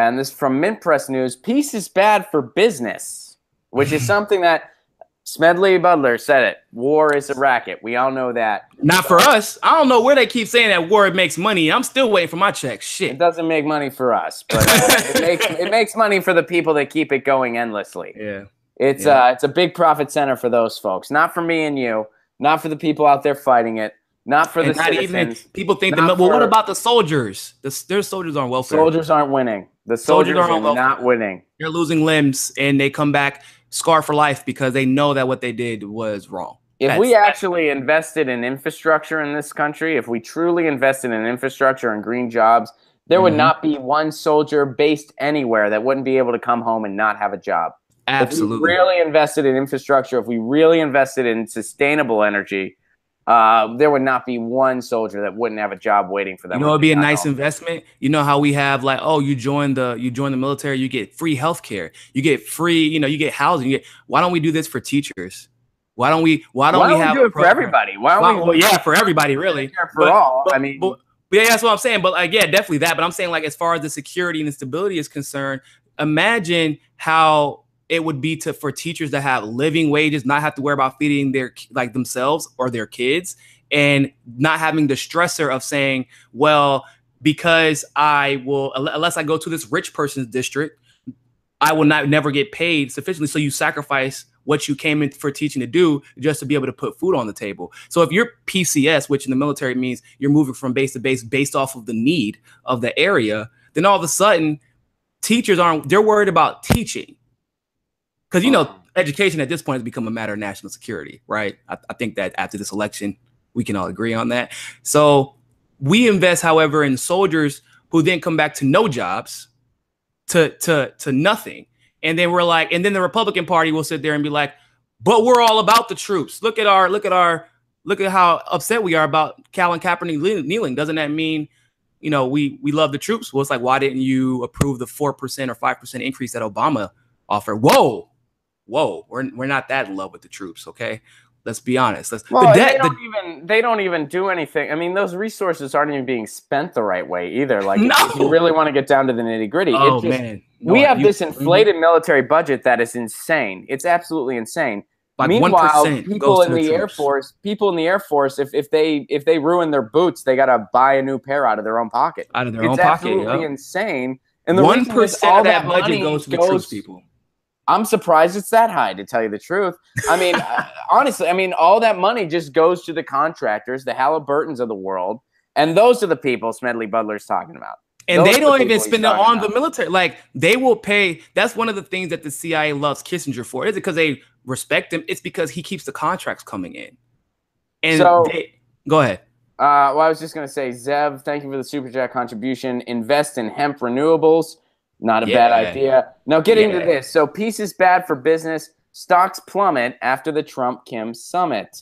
And this from Mint Press News, peace is bad for business, which is something that Smedley Butler said it. War is a racket. We all know that. Not for us. I don't know where they keep saying that war makes money. I'm still waiting for my check. Shit. It doesn't make money for us, but it makes money for the people that keep it going endlessly. Yeah. It's a big profit center for those folks. Not for me and you. Not for the people out there fighting it. Not for the citizens. Even people think well, what about the soldiers? Their soldiers aren't welfare. Soldiers aren't winning. The soldiers are not winning. They're losing limbs, and they come back scarred for life because they know that what they did was wrong. If we actually invested in infrastructure in this country, if we truly invested in infrastructure and green jobs, there would not be one soldier based anywhere that wouldn't be able to come home and not have a job. Absolutely. If we really invested in infrastructure, if we really invested in sustainable energy, there would not be one soldier that wouldn't have a job waiting for them. You know, it'd be a nice investment. You know how we have like, oh, you join the military, you get free healthcare, you get free, you get housing. Why don't we do this for teachers? Why don't we have do it for everybody? For everybody, really. For all. Yeah, that's what I'm saying. But like, yeah, definitely that. But I'm saying, like, as far as the security and the stability is concerned, imagine how it would be for teachers to have living wages, not have to worry about feeding themselves or their kids, and not having the stressor of saying, well, because unless I go to this rich person's district, I will never get paid sufficiently. So you sacrifice what you came in for teaching to do just to be able to put food on the table. So if you're PCS, which in the military means you're moving from base to base based off of the need of the area, then all of a sudden teachers they're worried about teaching. Because, education at this point has become a matter of national security, right? I think that after this election, we can all agree on that. So we invest, however, in soldiers who then come back to no jobs, to nothing. And then then the Republican Party will sit there and be like, but we're all about the troops. Look at how upset we are about Colin Kaepernick kneeling. Doesn't that mean, we love the troops? Well, it's like, why didn't you approve the 4% or 5% increase that Obama offered? Whoa, we're not that in love with the troops, okay? Let's be honest. They don't even do anything. I mean, those resources aren't even being spent the right way either. Like, if you really want to get down to the nitty gritty, man. We have this inflated military budget that is insane. It's absolutely insane. Like meanwhile, people in the Air Force, if they ruin their boots, they got to buy a new pair out of their own pocket. It's absolutely insane. And the 1% of that budget goes to the troops, people. I'm surprised it's that high, to tell you the truth. I mean, honestly, all that money just goes to the contractors, the Halliburtons of the world, and those are the people Smedley Butler's talking about. And they don't even spend it on the military. Like, they will pay. That's one of the things that the CIA loves Kissinger for. Is it because they respect him? It's because he keeps the contracts coming in. And go ahead. Well, I was just going to say, Zev, thank you for the Super Chat contribution. Invest in hemp renewables. Not a bad idea. Now, getting to this. So, peace is bad for business. Stocks plummet after the Trump-Kim summit.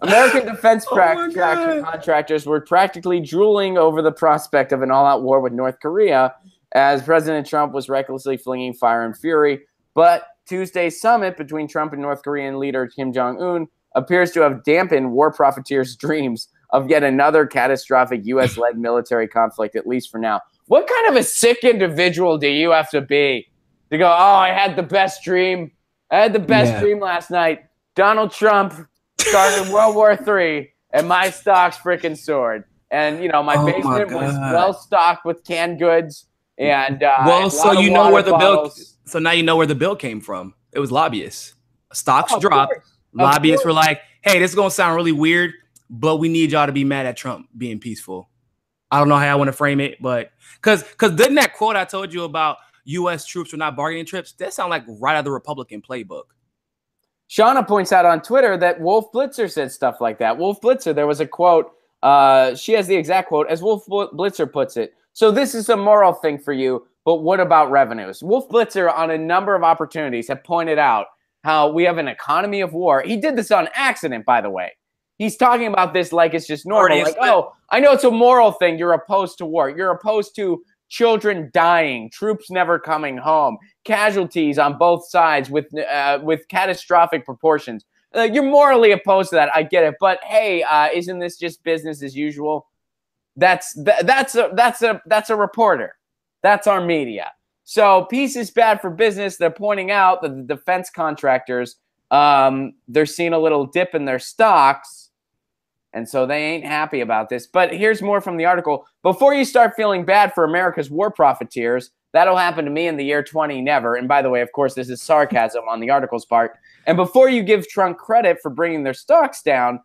American defense contractors were practically drooling over the prospect of an all-out war with North Korea as President Trump was recklessly flinging fire and fury. But Tuesday's summit between Trump and North Korean leader Kim Jong-un appears to have dampened war profiteers' dreams of yet another catastrophic U.S.-led military conflict, at least for now. What kind of a sick individual do you have to be to go, oh, I had the best dream. I had the best dream last night. Donald Trump started World War III, and my stocks freaking soared. And, my basement was well stocked with canned goods. And so you know where the bill. So now you know where the bill came from. It was lobbyists. Stocks dropped. Lobbyists were like, hey, this is going to sound really weird, but we need y'all to be mad at Trump being peaceful. I don't know how I want to frame it, but because didn't that quote I told you about U.S. troops are not bargaining trips, that sound like right out of the Republican playbook. Shauna points out on Twitter that Wolf Blitzer said stuff like that. Wolf Blitzer, there was a quote. She has the exact quote, as Wolf Blitzer puts it. So this is a moral thing for you, but what about revenues? Wolf Blitzer, on a number of opportunities, have pointed out how we have an economy of war. He did this on accident, by the way. He's talking about this like it's just normal. Like, oh, I know it's a moral thing. You're opposed to war. You're opposed to children dying, troops never coming home, casualties on both sides with catastrophic proportions. You're morally opposed to that. I get it. But hey, isn't this just business as usual? That's a reporter. That's our media. So peace is bad for business. They're pointing out that the defense contractors, they're seeing a little dip in their stocks, and so they ain't happy about this. But here's more from the article. Before you start feeling bad for America's war profiteers, that'll happen to me in the year 20 never. And by the way, of course, this is sarcasm on the article's part. And before you give Trump credit for bringing their stocks down,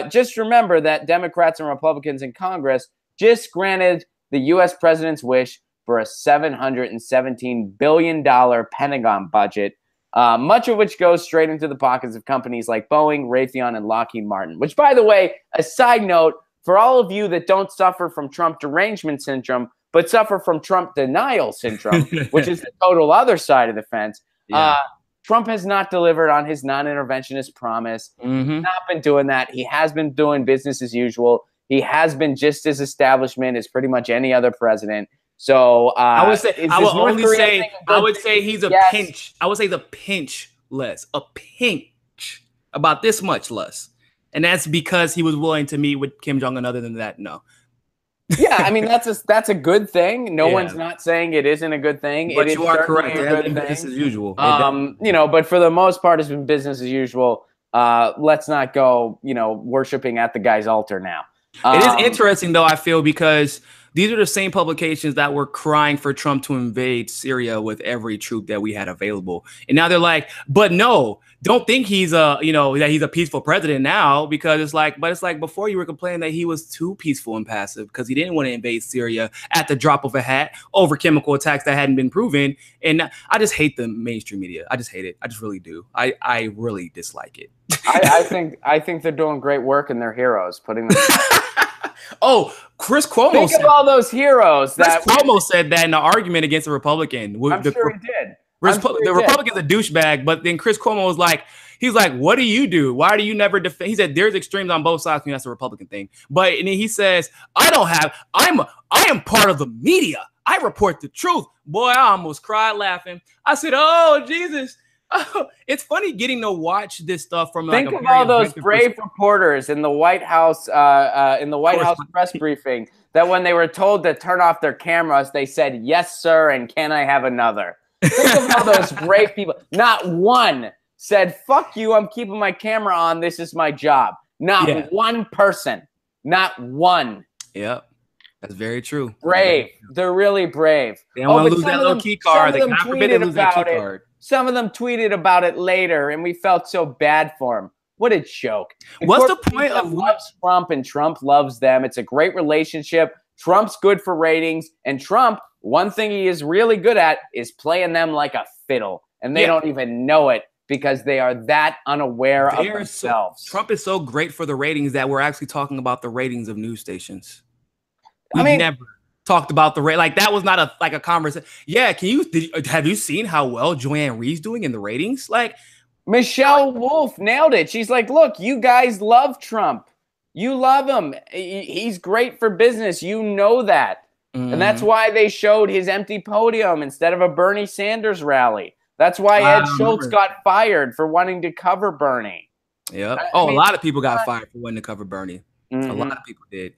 just remember that Democrats and Republicans in Congress just granted the U.S. president's wish for a $717 billion Pentagon budget, much of which goes straight into the pockets of companies like Boeing, Raytheon, and Lockheed Martin. Which, by the way, a side note, for all of you that don't suffer from Trump derangement syndrome, but suffer from Trump denial syndrome, which is the total other side of the fence, Trump has not delivered on his non-interventionist promise. He's not been doing that. He has been doing business as usual. He has been just as establishment as pretty much any other president. So I would say he's a pinch. I would say the pinch less, a pinch, about this much less, and that's because he was willing to meet with Kim Jong-un. Other than that, no. Yeah, I mean that's a good thing. No one's not saying it isn't a good thing. But you are correct. It has been business as usual. But for the most part, it's been business as usual. Let's not go, worshiping at the guy's altar now. It is interesting, though, I feel, because these are the same publications that were crying for Trump to invade Syria with every troop that we had available. And now they're like, but no, don't think he's that he's a peaceful president now, because it's like before you were complaining that he was too peaceful and passive because he didn't want to invade Syria at the drop of a hat over chemical attacks that hadn't been proven. And I just hate the mainstream media. I just hate it. I just really do. I really dislike it. I think they're doing great work and they're heroes putting them. Oh, Chris Cuomo said, of all those heroes. Cuomo said that in an argument against a Republican. I'm sure he did. The Republican's a douchebag, but then Chris Cuomo was like, what do you do? Why do you never defend? He said there's extremes on both sides. I mean, that's a Republican thing. But and then he says, I am part of the media. I report the truth. Boy, I almost cried laughing. I said, oh, Jesus. Oh, it's funny getting to watch this stuff from think of all those brave reporters in the White House press briefing that when they were told to turn off their cameras, they said, yes, sir, and can I have another? Think of all those brave people. Not one said, fuck you, I'm keeping my camera on, this is my job. Not one person. Not one. Yep. That's very true. Brave. They're really brave. They don't want to lose that little key card. They cannot forbid to lose that key card. Some of them tweeted about it later, and we felt so bad for him. What a joke. What's the point of loves Trump, and Trump loves them? It's a great relationship. Trump's good for ratings, and Trump, one thing he is really good at is playing them like a fiddle, and they don't even know it because they are that unaware of themselves. Trump is so great for the ratings that we're actually talking about the ratings of news stations. We've never talked about the rate. Like, that was not a conversation. Yeah, have you seen how well Joanne Reed's doing in the ratings? Like, Michelle Wolf nailed it. She's like, look, you guys love Trump. You love him. He's great for business. You know that. And that's why they showed his empty podium instead of a Bernie Sanders rally. That's why Ed Schultz got fired for wanting to cover Bernie. Yeah. A lot of people got fired for wanting to cover Bernie. A lot of people did.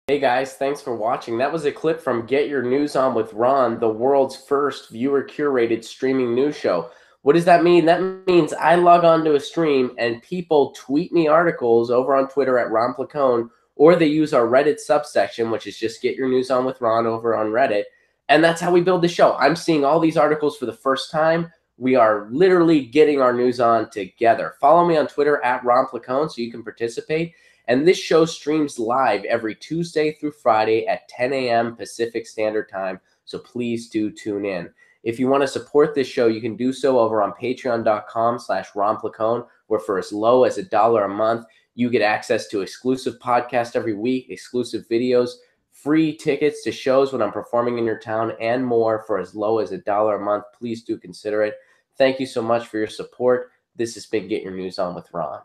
Hey guys, thanks for watching. That was a clip from Get Your News On with Ron, the world's first viewer-curated streaming news show. What does that mean? That means I log on to a stream and people tweet me articles over on Twitter at Ron Placone, or they use our Reddit subsection, which is just Get Your News On with Ron over on Reddit. And that's how we build the show. I'm seeing all these articles for the first time. We are literally getting our news on together. Follow me on Twitter at Ron Placone so you can participate. And this show streams live every Tuesday through Friday at 10 a.m. Pacific Standard Time, so please do tune in. If you want to support this show, you can do so over on patreon.com/Ron Placone, where for as low as $1 a month, you get access to exclusive podcasts every week, exclusive videos, free tickets to shows when I'm performing in your town, and more for as low as $1 a month. Please do consider it. Thank you so much for your support. This has been Get Your News On with Ron.